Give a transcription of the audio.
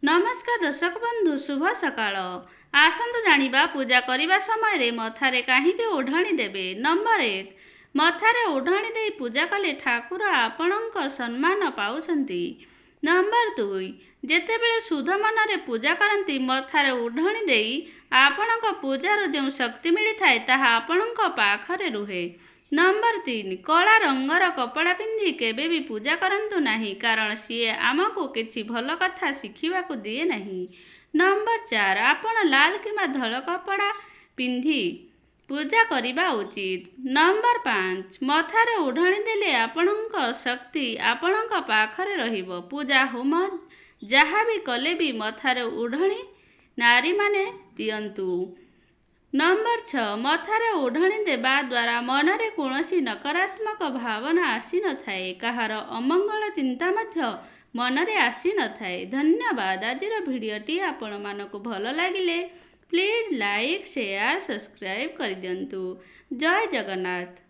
नमस्कार दर्शक बंधु शुभ सकाळ। आसतु जानिबा पूजा करने समय मथारे कहीं ओढ़णी देवे। नंबर 1 मथारे ओढ़णी दे पूजा कले ठाकुर आपणक सम्मान पाउछंती। नंबर 2 जेतेबेले शुद्ध मनरे पूजा करती मथारे ओढ़णी दे आपणक पूजार जो शक्ति मिली थाए ताहा आपणक पाखरे रुहे। नंबर 3 कला रंगर कपड़ा पिंधि केबे भी पूजा करंतु नहीं कारण सीए आमको किछि भल कथा शिखिबाकु दिए नहीं। नंबर 4 आपण लाल किंबा धल कपड़ा पिंधि पूजा करिबा उचित। नंबर 5 मथारे ओढ़णी देले आपणक शक्ति आपणक पाखरे रहिबो। पूजा होम जहाँ भी कले भी मथारे ओढ़णी नारी माने दियंतु। नंबर 6 मथारे ओढ़णी देवा द्वारा मनरे कौनसी नकारात्मक भावना आसी न थाए कहार अमंगल चिंता मध्य मनरे आसी न थाए। धन्यवाद। आजिर भिडियोटी आपण मानकु भल लागिले प्लीज लाइक शेयर सब्सक्राइब कर दियंतु। जय जगन्नाथ।